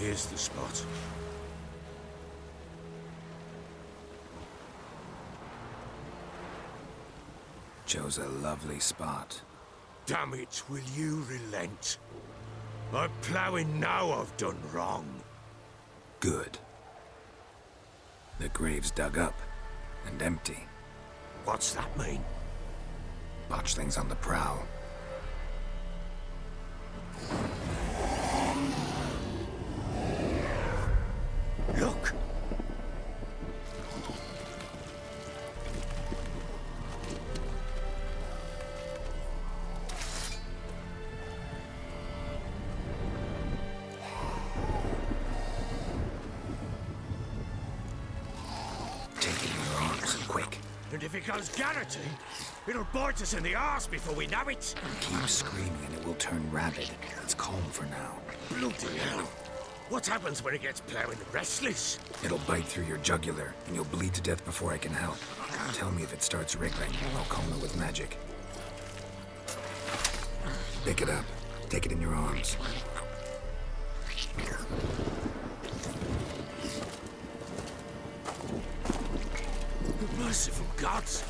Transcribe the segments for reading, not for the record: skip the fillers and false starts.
Here's the spot. Chose a lovely spot. Damn it, will you relent? I'm ploughing now I've done wrong. Good. The grave's dug up and empty. What's that mean? Botchling's on the prowl. Look! Take it in your arms, quick. And if it goes garroting, it'll bite us in the arse before we know it. Keep screaming and it will turn rabid. It's calm for now. Bloody hell. What happens when it gets ploughing restless? It'll bite through your jugular, and you'll bleed to death before I can help. Tell me if it starts wriggling. I'll calm it with magic. Pick it up. Take it in your arms. Merciful gods!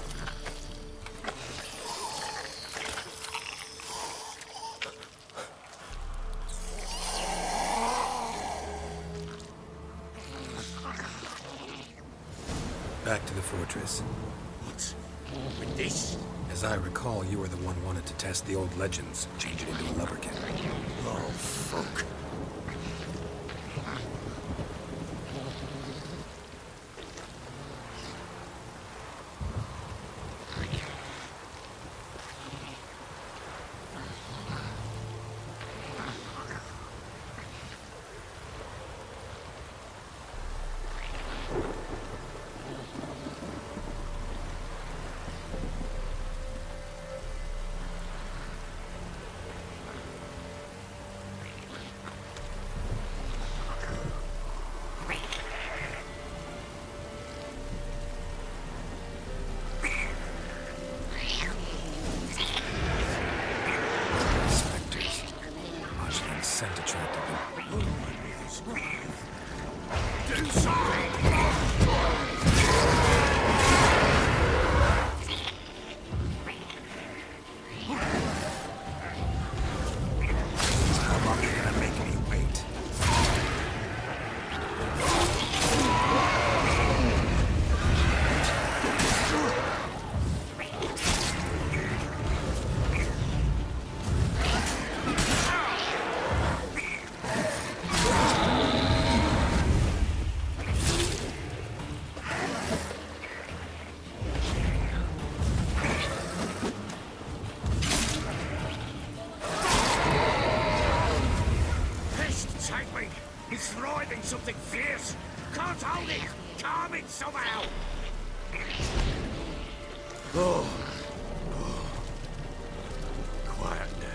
Back to the fortress. What? With this? As I recall, you were the one wanted to test the old legends, change it into a lubberkin. Oh, fuck. Scent attracted them. Do something! How long are you gonna make me wait? It's thriving something fierce. Can't hold it. Calm it somehow. Oh. Quiet now.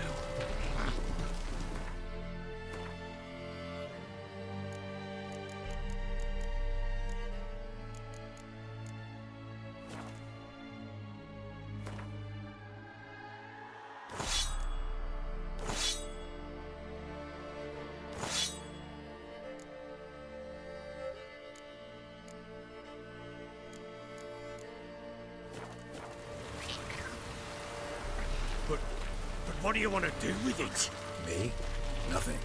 But what do you want to do with it? Me? Nothing.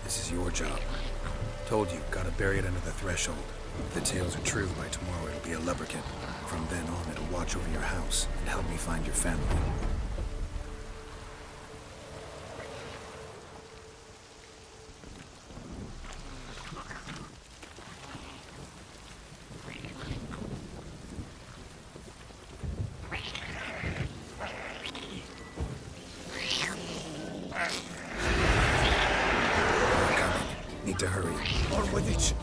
This is your job. Told you, gotta bury it under the threshold. If the tales are true, by tomorrow it'll be a lubberkin. From then on, it'll watch over your house and help me find your family. Need to hurry. On with it.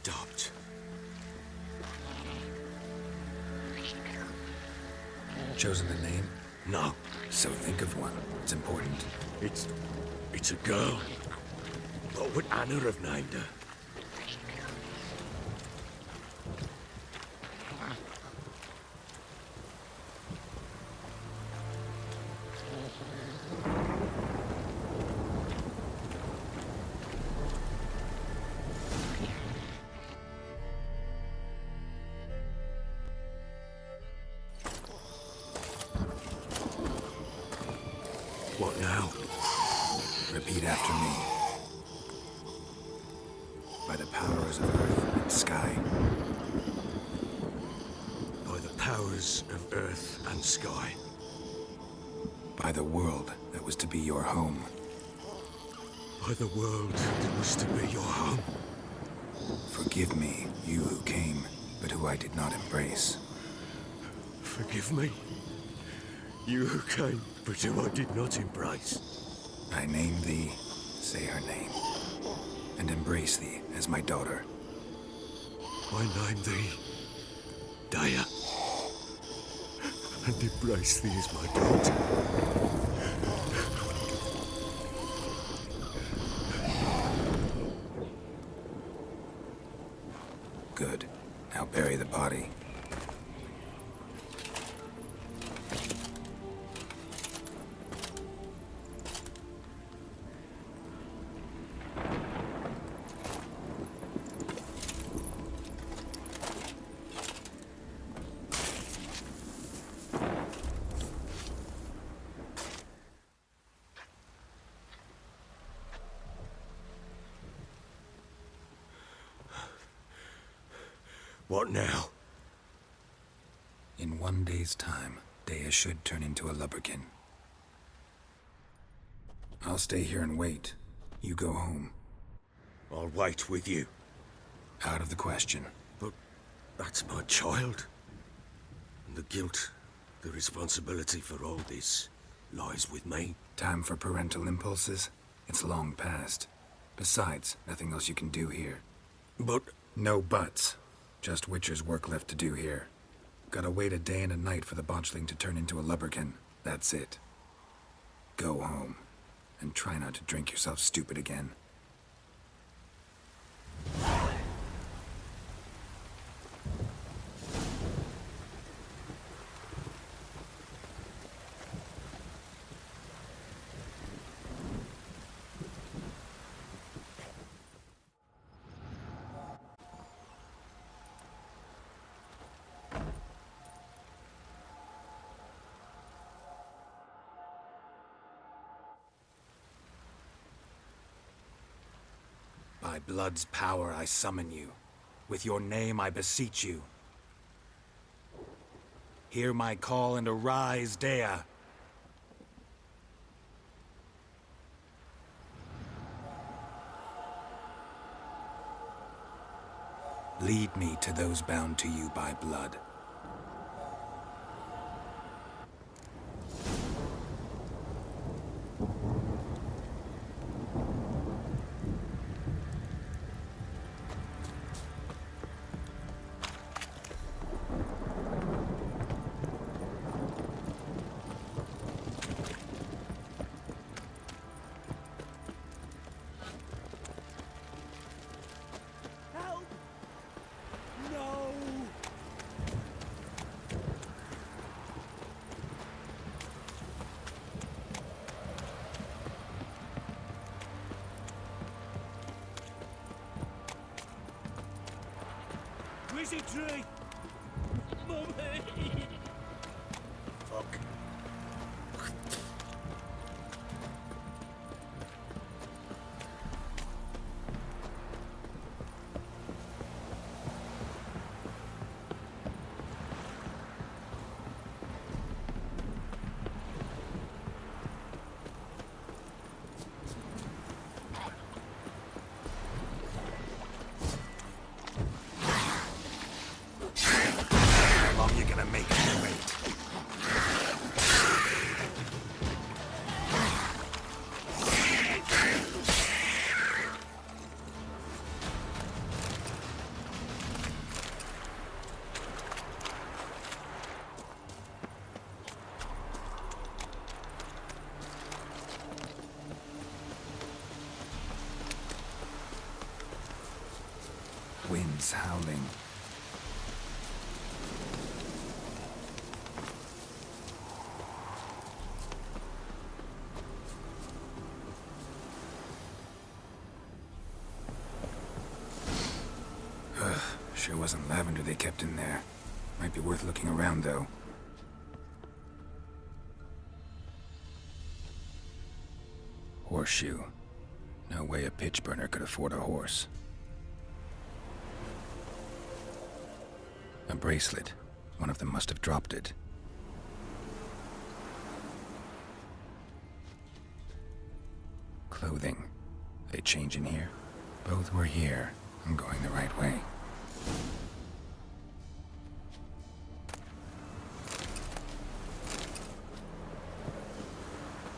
stopped. Chosen a name? No, So think of one. It's important. it's a girl. What would Anna have named her? What now? Repeat after me. By the powers of earth and sky. By the powers of earth and sky. By the world that was to be your home. By the world that was to be your home. Forgive me, you who came, but who I did not embrace. Forgive me. You who came, but who I did not embrace. I name thee, say her name, and embrace thee as my daughter. I name thee Daya, and embrace thee as my daughter. Good. Now bury the body. What now? In 1 day's time, Dea should turn into a lubberkin. I'll stay here and wait. You go home. I'll wait with you. Out of the question. But that's my child. And the guilt, the responsibility for all this lies with me. Time for parental impulses? It's long past. Besides, nothing else you can do here. But No buts. Just Witcher's work left to do here. Gotta wait a day and a night for the botchling to turn into a lubberkin. That's it. Go home. And try not to drink yourself stupid again. By blood's power I summon you. With your name I beseech you. Hear my call and arise, Dea. Lead me to those bound to you by blood. help! No! Wizardry! Mummy! Fuck. How long you gonna make me wait? wind's howling. Sure wasn't lavender they kept in there. Might be worth looking around, though. Horseshoe. No way a pitch burner could afford a horse. A bracelet. One of them must have dropped it. Clothing. They change in here? Both were here. I'm going the right way.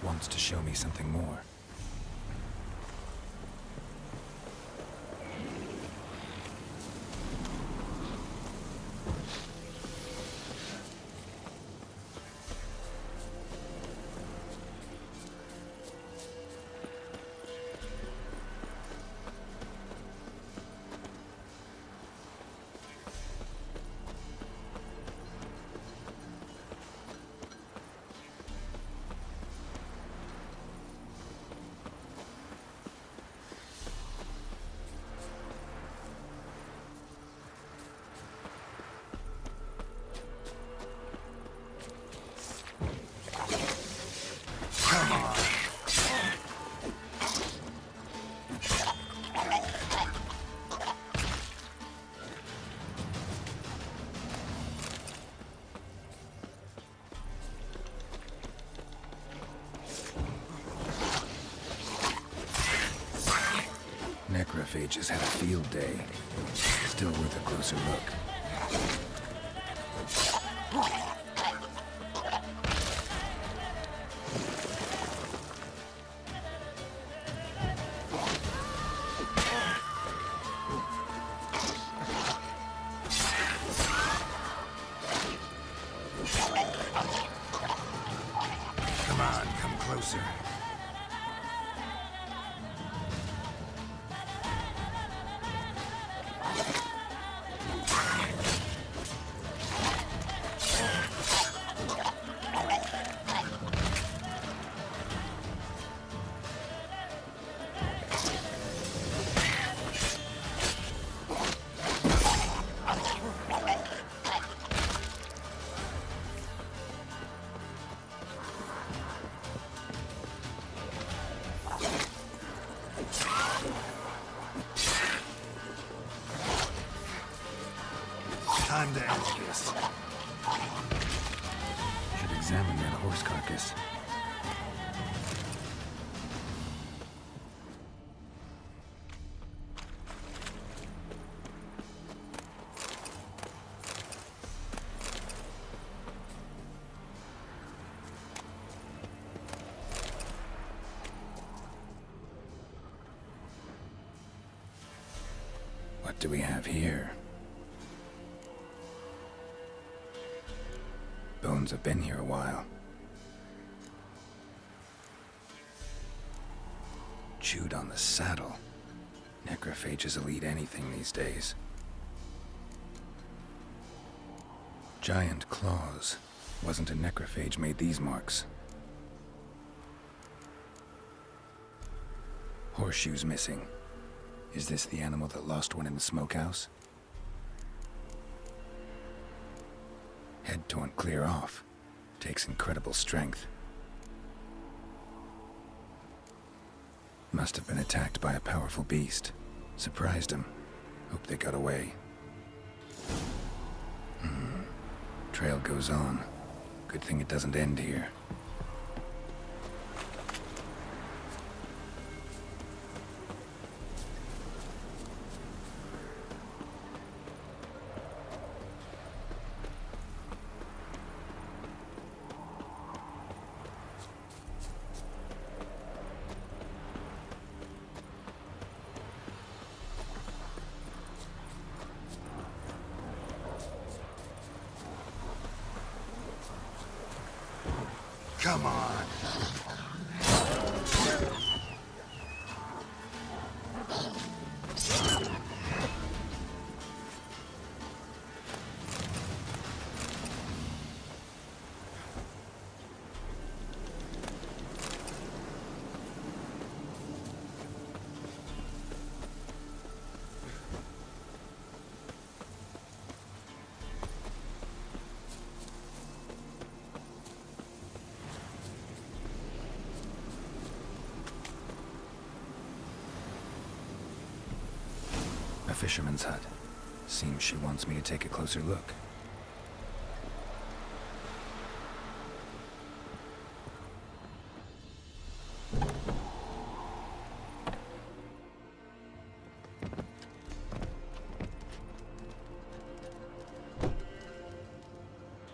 Wants to show me something more. Necrophages had a field day. Still worth a closer look. Come on, come closer. Time to end this. Should examine that horse carcass. What do we have here? Bones have been here a while. Chewed on the saddle. Necrophages will eat anything these days. Giant claws. Wasn't a necrophage made these marks. Horseshoes missing. Is this the animal that lost one in the smokehouse? Head torn clear off. Takes incredible strength. Must have been attacked by a powerful beast. Surprised him. Hope they got away. Trail goes on. Good thing it doesn't end here. fisherman's hut. Seems she wants me to take a closer look.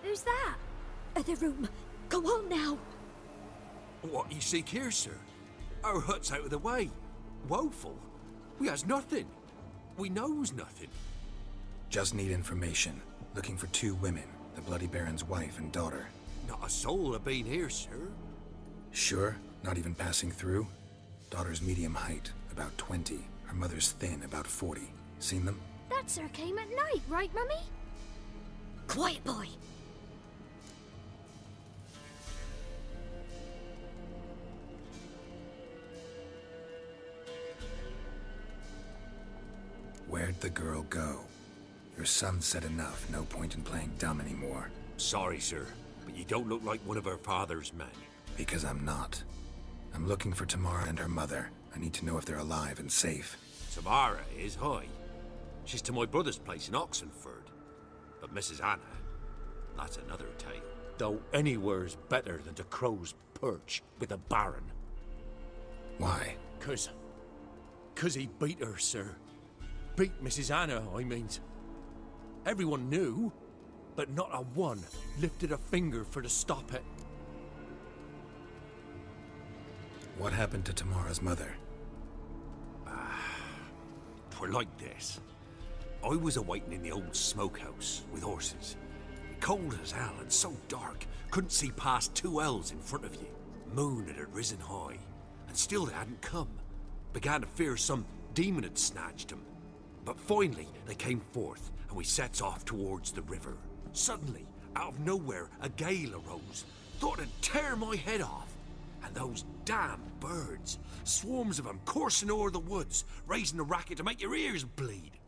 Who's that? Other room. Go on now. What you seek here, sir? Our hut's out of the way. Woeful. We has nothing. We knows nothing. Just need information. Looking for 2 women, the Bloody Baron's wife and daughter. Not a soul have been here, sir. Sure? Not even passing through? Daughter's medium height, about 20. Her mother's thin, about 40. Seen them? That sir came at night, right, Mummy? Quiet, boy. Where'd the girl go? Your son said enough, no point in playing dumb anymore. Sorry, sir, but you don't look like one of our father's men. Because I'm not. I'm looking for Tamara and her mother. I need to know if they're alive and safe. Tamara is, hi. She's to my brother's place in Oxenford. But Mrs. Anna, that's another tale. Though anywhere's better than to Crow's Perch with a baron. Why? 'Cause he beat her, sir. Beat Mrs. Anna, I means. Everyone knew, but not a one lifted a finger for to stop it. What happened to Tamara's mother? 'Twere like this. I was awaiting in the old smokehouse with horses. Cold as hell and so dark, couldn't see past 2 ells in front of you. Moon had risen high, and still they hadn't come. Began to fear some demon had snatched them. But finally, they came forth, and we sets off towards the river. Suddenly, out of nowhere, a gale arose. Thought it'd tear my head off. And those damn birds, swarms of them coursing o'er the woods, raising a racket to make your ears bleed.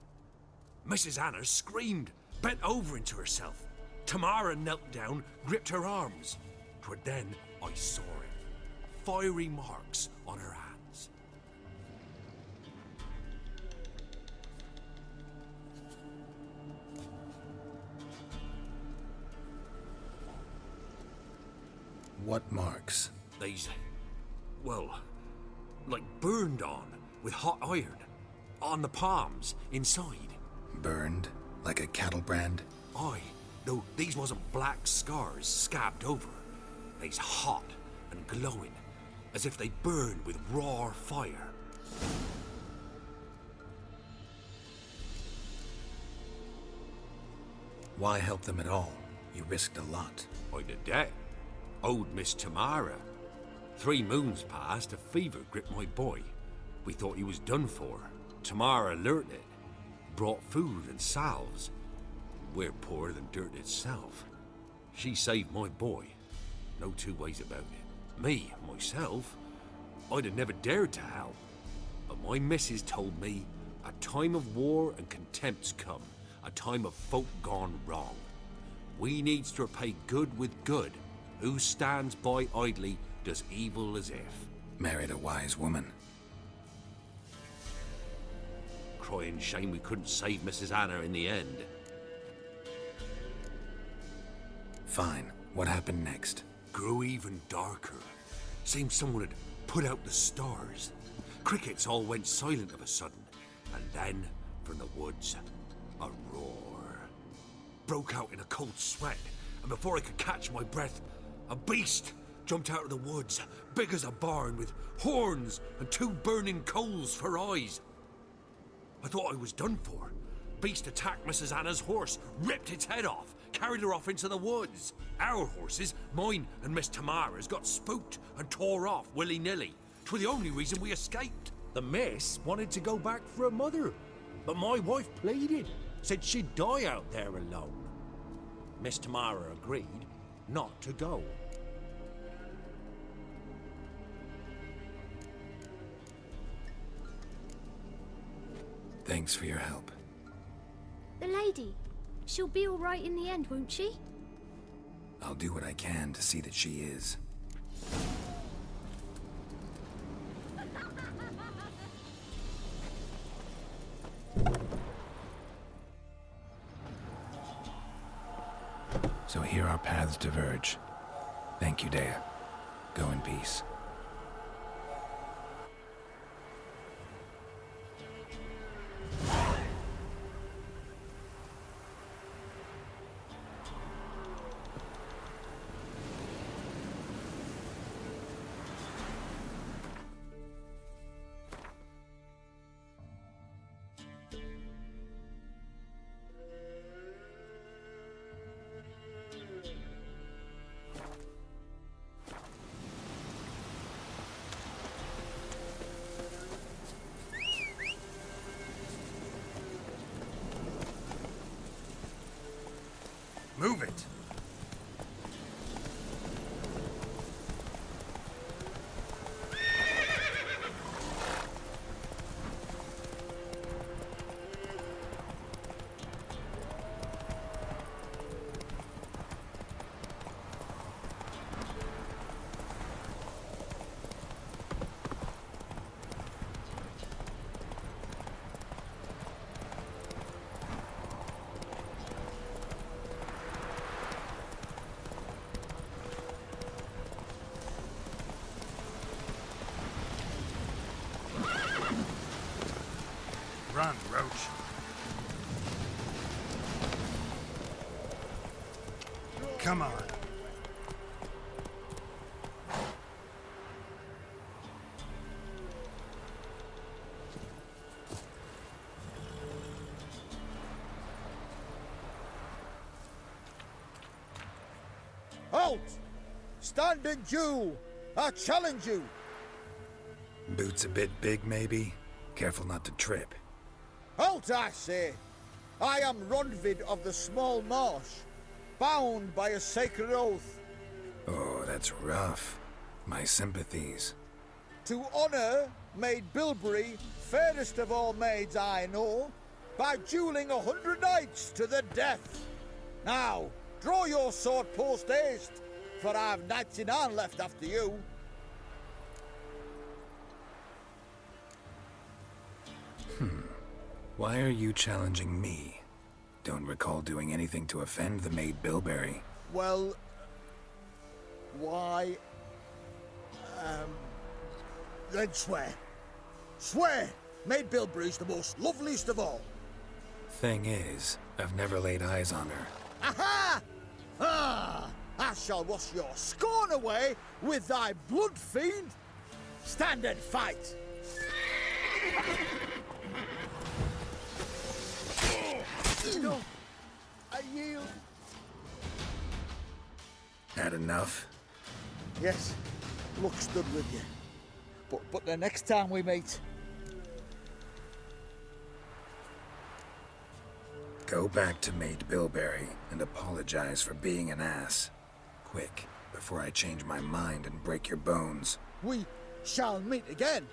Mrs. Anna screamed, bent over into herself. Tamara knelt down, gripped her arms. 'Twere then I saw it. Fiery marks on her hands. What marks? These, well, like burned on with hot iron. On the palms, inside. Burned? Like a cattle brand? Aye, though these wasn't black scars scabbed over. They's hot and glowing, as if they burned with raw fire. Why help them at all? You risked a lot. I'd a debt. Owed Miss Tamara. 3 moons passed, a fever gripped my boy. We thought he was done for. Tamara learnt it. Brought food and salves. We're poorer than dirt itself. She saved my boy. No 2 ways about it. Me, myself, I'd have never dared to help. But my missus told me a time of war and contempt's come. A time of folk gone wrong. We needs to repay good with good. Who stands by idly does evil as if. Married a wise woman. Crying shame we couldn't save Mrs. Anna in the end. Fine. What happened next? Grew even darker. Seemed someone had put out the stars. Crickets all went silent of a sudden. And then, from the woods, a roar. Broke out in a cold sweat, and before I could catch my breath, a beast jumped out of the woods, big as a barn, with horns and 2 burning coals for eyes. I thought I was done for. Beast attacked Mrs. Anna's horse, ripped its head off, carried her off into the woods. Our horses, mine and Miss Tamara's, got spooked and tore off willy-nilly. 'Twere the only reason we escaped. The miss wanted to go back for her mother, but my wife pleaded, said she'd die out there alone. Miss Tamara agreed not to go. Thanks for your help. The lady. She'll be all right in the end, won't she? I'll do what I can to see that she is. So here our paths diverge. Thank you, Dea. Go in peace. Move it! Run, Roach. Come on. Halt! Stand and duel! I challenge you! Boots a bit big, maybe? Careful not to trip. Halt, I say! I am Ronvid of the Small Marsh, bound by a sacred oath. Oh, that's rough. My sympathies. To honor Maid Bilberry, fairest of all maids I know, by dueling 100 knights to the death. Now, draw your sword post haste, for I've 99 left after you. Why are you challenging me? Don't recall doing anything to offend the Maid Bilberry. Well, why... then swear. Swear! Maid Bilberry's the most loveliest of all. Thing is, I've never laid eyes on her. Aha! Ah! I shall wash your scorn away with thy blood, fiend! Stand and fight! No, I yield. Had enough? Yes, luck stood with you. But the next time we meet... Go back to Maid Bilberry and apologize for being an ass. Quick, before I change my mind and break your bones. we shall meet again.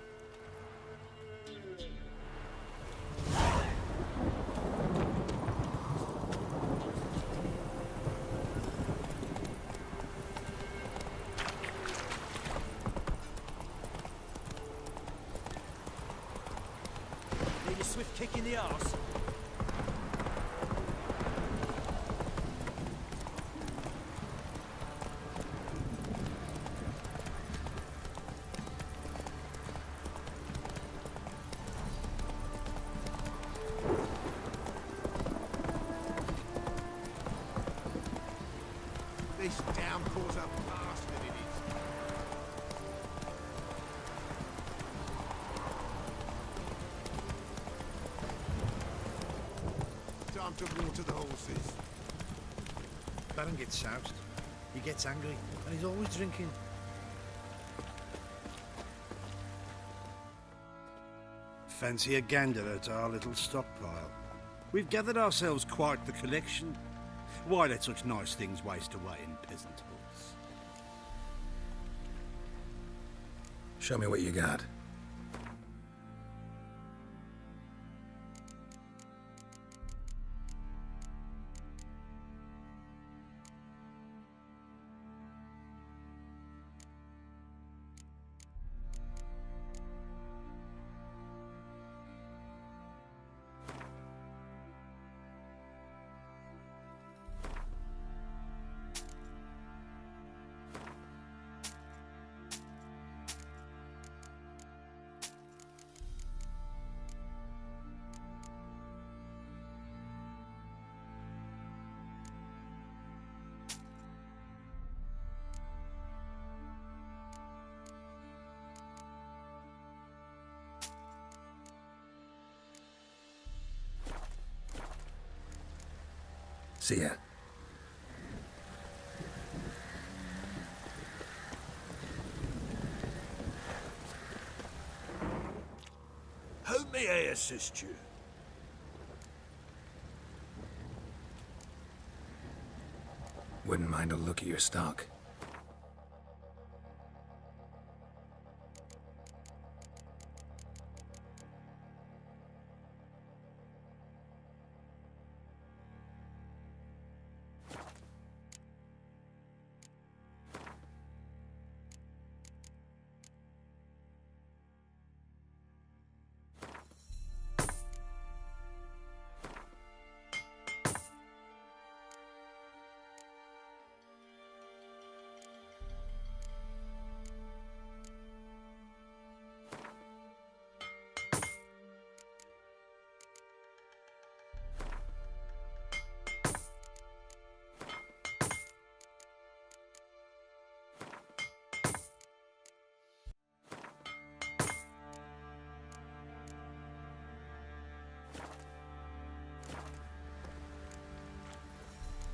Need a swift kick in the arse. This downpour's a bastard, it is. Time to water the horses. Baron gets soused. He gets angry, and he's always drinking. Fancy a gander at our little stockpile. We've gathered ourselves quite the collection. Why let such nice things waste away in peasant hoods? Show me what you got. See ya. How may I assist you? Wouldn't mind a look at your stock.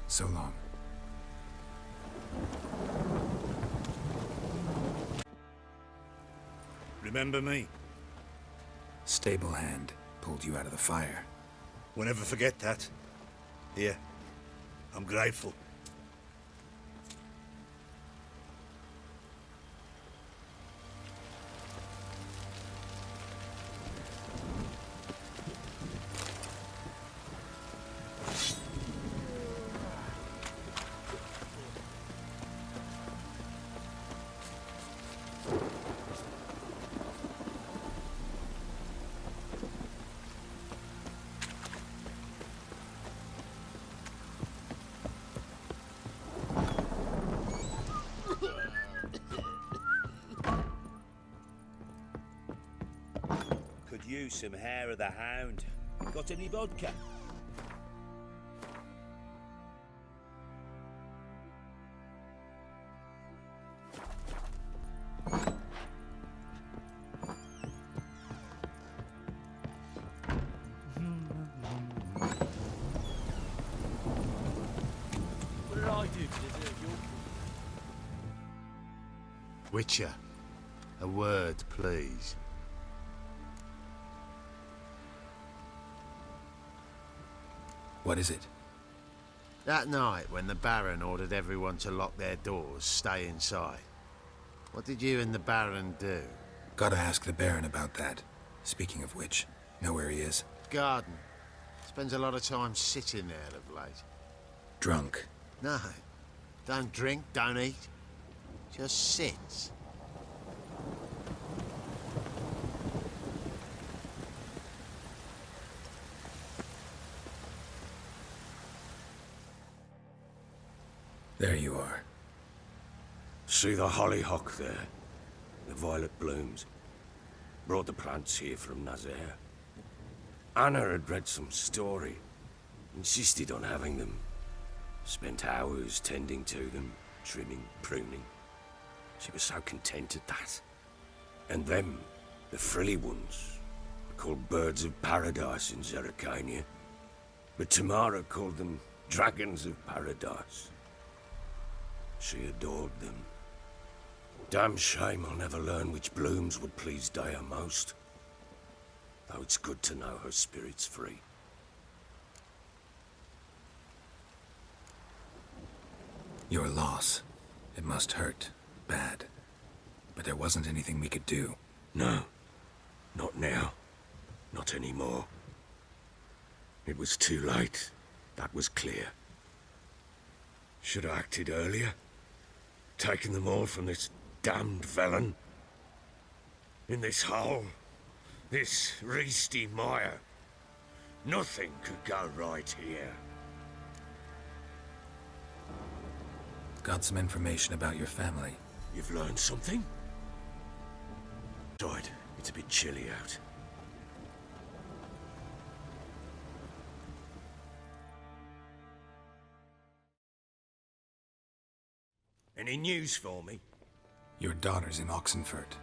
So long. Remember me? Stable hand pulled you out of the fire. Won't ever forget that. Here, I'm grateful. Could use some hair of the hound. Got any vodka? What did I do to deserve your... Witcher, a word, please. What is it? That night when the Baron ordered everyone to lock their doors, stay inside. What did you and the Baron do? Gotta ask the Baron about that. Speaking of which, know where he is? Garden. Spends a lot of time sitting there of late. Drunk. No. Don't drink, don't eat. Just sits. There you are. See the hollyhock there? The violet blooms. Brought the plants here from Nazaire. Anna had read some story. Insisted on having them. Spent hours tending to them, trimming, pruning. She was so content at that. And them, the frilly ones, were called birds of paradise in Zerrikania. But Tamara called them dragons of paradise. She adored them. Damn shame I'll never learn which blooms would please Dea most. Though it's good to know her spirit's free. Your loss. It must hurt. Bad. But there wasn't anything we could do. No. Not now. Not anymore. It was too late. That was clear. Should have acted earlier. Taken them all from this damned felon. In this hole. This reesty mire. Nothing could go right here. Got some information about your family. You've learned something? Right, it's a bit chilly out. Any news for me? Your daughter's in Oxenfurt.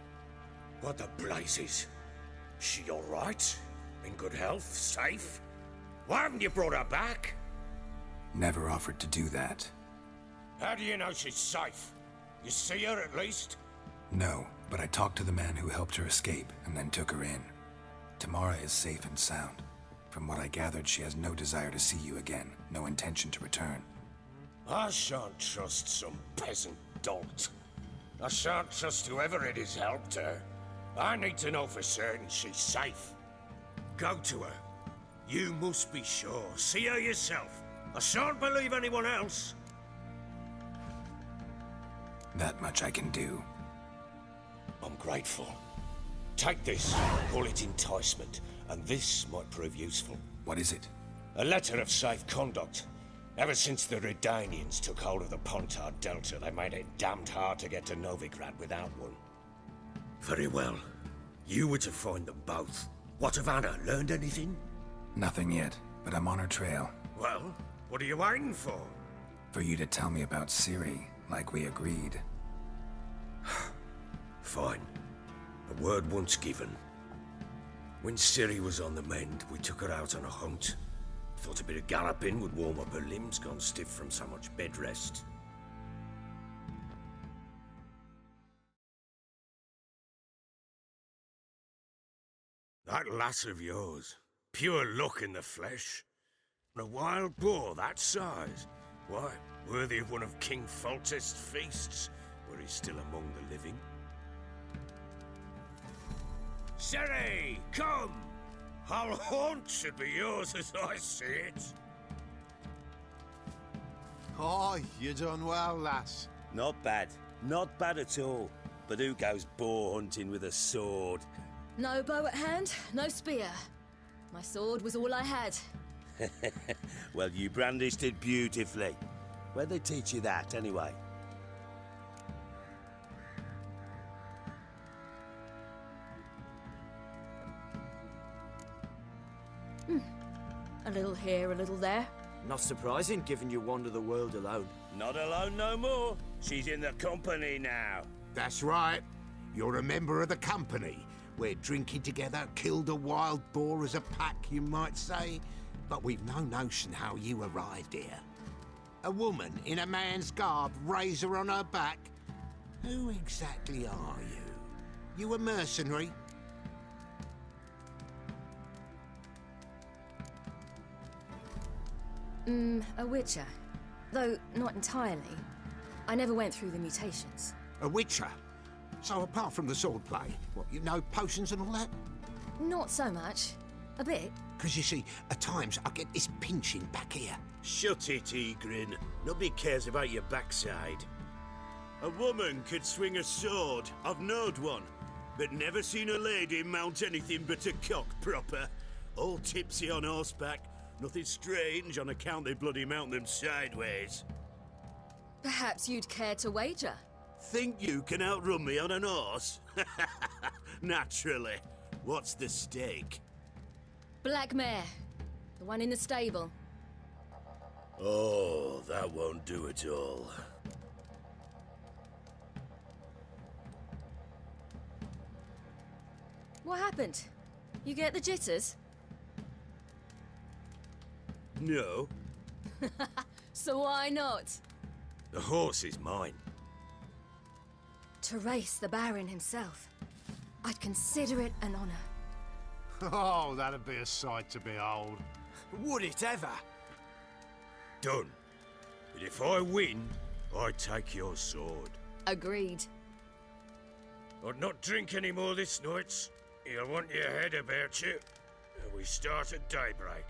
What the blazes? She all right? In good health? Safe? Why haven't you brought her back? Never offered to do that. How do you know she's safe? You see her at least? No, but I talked to the man who helped her escape and then took her in. Tamara is safe and sound. From what I gathered, she has no desire to see you again, no intention to return. I shan't trust some peasant dolt. I shan't trust whoever it is helped her. I need to know for certain she's safe. Go to her. You must be sure. See her yourself. I shan't believe anyone else. That much I can do. I'm grateful. Take this, call it enticement, and this might prove useful. What is it? A letter of safe conduct. Ever since the Redanians took hold of the Pontar Delta, they made it damned hard to get to Novigrad without one. Very well. You were to find them both. What of Anna? Learned anything? Nothing yet, but I'm on her trail. Well, what are you waiting for? For you to tell me about Ciri, like we agreed. Fine. A word once given. When Ciri was on the mend, we took her out on a hunt. Thought a bit of galloping would warm up her limbs, gone stiff from so much bed rest. That lass of yours, pure luck in the flesh. And a wild boar that size, why, worthy of one of King Foltest's feasts, were he still among the living. Ciri, come! Our haunt should be yours as I see it. Oh, you done well, lass. Not bad. Not bad at all. But who goes boar hunting with a sword? No bow at hand, no spear. My sword was all I had. Well, you brandished it beautifully. Where'd they teach you that, anyway? A little here, a little there. Not surprising, given you wander the world alone. Not alone no more. She's in the company now. That's right. You're a member of the company. We're drinking together, killed a wild boar as a pack, you might say. But we've no notion how you arrived here. A woman in a man's garb, razor on her back. Who exactly are you? You a mercenary? A witcher. Though not entirely. I never went through the mutations. A witcher? So apart from the swordplay, what, you know potions and all that? Not so much. A bit. Because you see, at times I get this pinching back here. Shut it, Egrin. Nobody cares about your backside. A woman could swing a sword. I've knowed one. But never seen a lady mount anything but a cock proper. All tipsy on horseback. Nothing strange on account they bloody mount them sideways. Perhaps you'd care to wager? Think you can outrun me on an horse? Naturally. What's the stake? Black mare. The one in the stable. Oh, that won't do it all. What happened? You get the jitters? No. So why not? The horse is mine. To race the Baron himself. I'd consider it an honor. Oh, that'd be a sight to behold. Would it ever? Done. But if I win, I take your sword. Agreed. I'd not drink any more this night. You'll want your head about you. And we start at daybreak.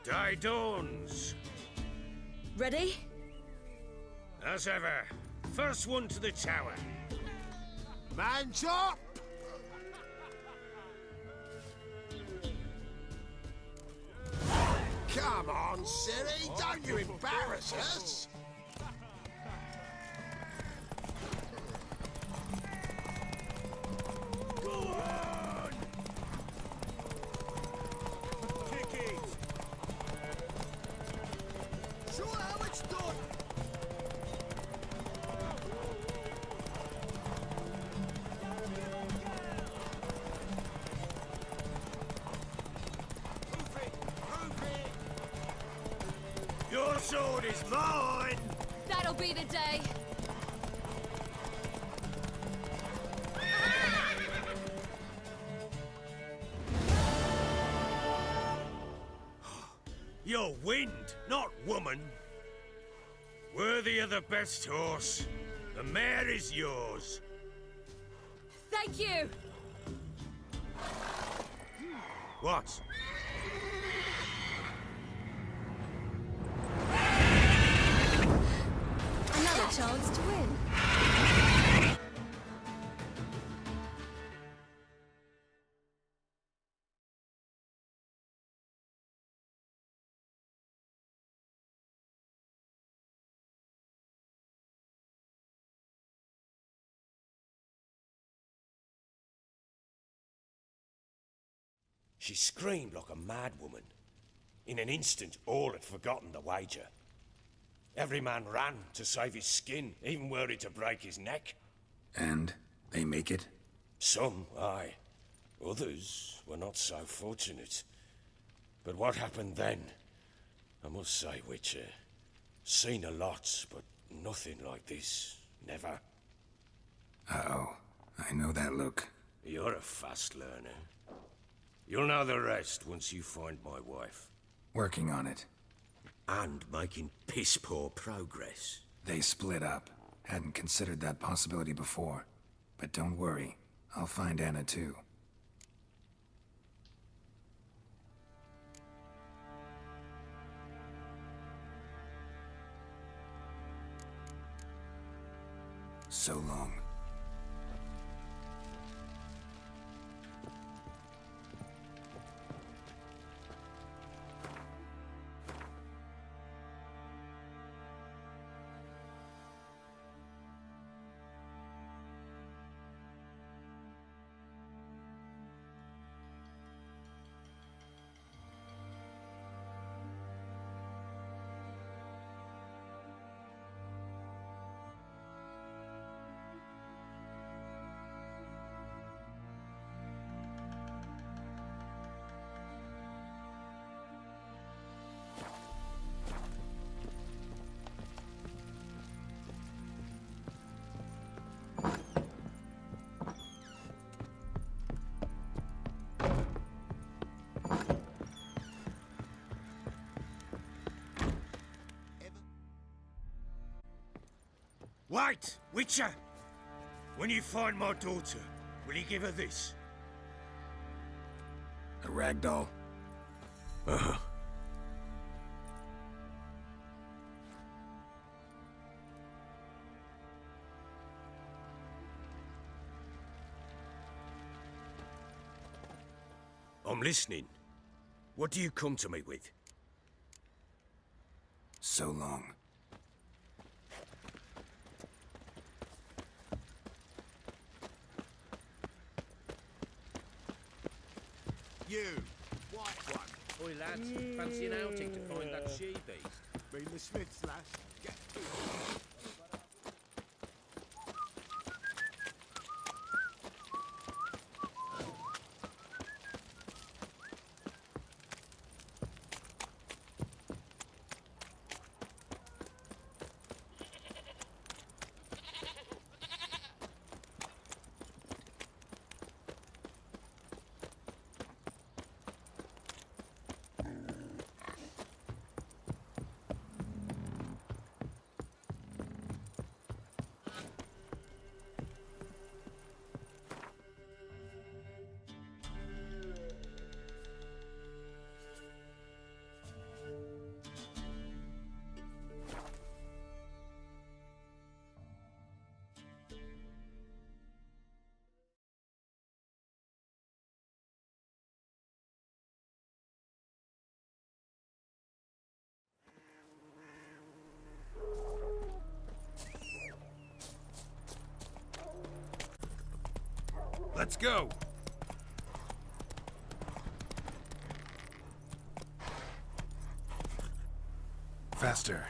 The day dawns. Ready? As ever, first one to the tower. Man's up! Come on, silly, don't you embarrass us! Go on! Kick it! Show how it's done! Your sword is mine! That'll be the day. You're wind, not woman. Worthy of the best horse. The mare is yours. Thank you. What? Another chance to win. She screamed like a mad woman. In an instant, all had forgotten the wager. Every man ran to save his skin, even were it to break his neck. And they make it? Some, aye. Others were not so fortunate. But what happened then? I must say, Witcher, seen a lot, but nothing like this. Never. Uh-oh. I know that look. You're a fast learner. You'll know the rest once you find my wife. Working on it. And making piss-poor progress. They split up. Hadn't considered that possibility before. But don't worry. I'll find Anna too. So long. Wait, Witcher! When you find my daughter, will you give her this? A ragdoll. Uh-huh. I'm listening. What do you come to me with? So long. You, white one. Oi, lads, fancy an outing to find that she-beast? Been the Smiths, lass. Get go! Faster.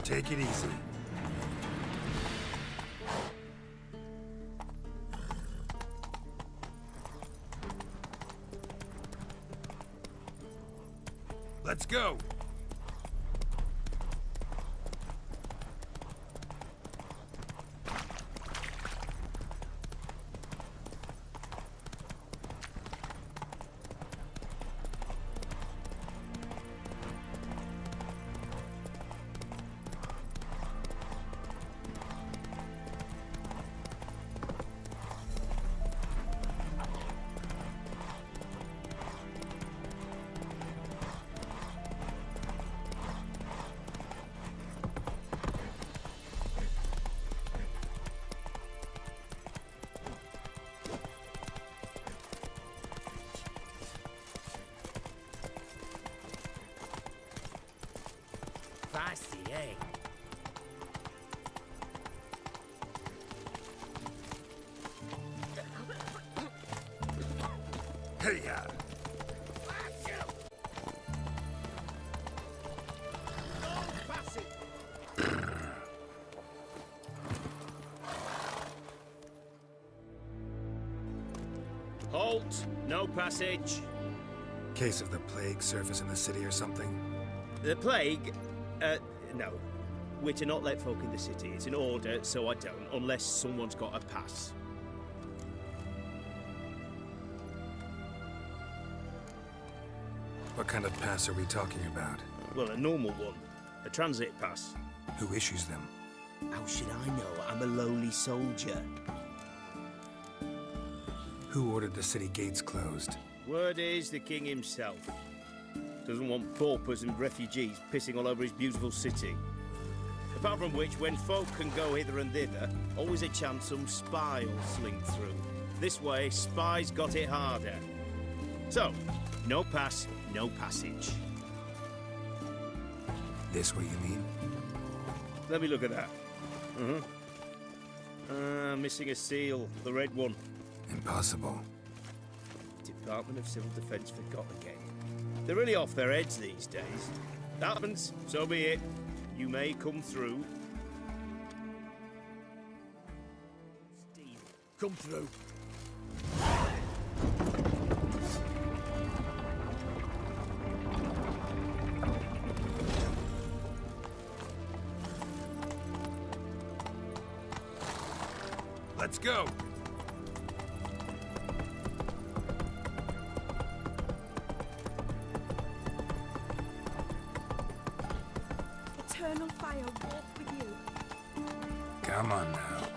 Take it easy. Let's go! Fancy, eh? Hey, ya! Halt! No passage. Case of the plague surface in the city or something? The plague? No. We're to not let folk in the city. It's an order, so I don't, unless someone's got a pass. What kind of pass are we talking about? Well, a normal one. A transit pass. Who issues them? How should I know? I'm a lowly soldier. Who ordered the city gates closed? Word is the king himself. Doesn't want paupers and refugees pissing all over his beautiful city. Apart from which, when folk can go hither and thither, always a chance some spy will slink through. This way, spies got it harder. So, no pass, no passage. This what you mean? Let me look at that. Missing a seal, the red one. Impossible. Department of Civil Defence forgot again. They're really off their heads these days. That happens, so be it. You may come through. Steve, come through. Let's go! Eternal fire walk with you. Come on now.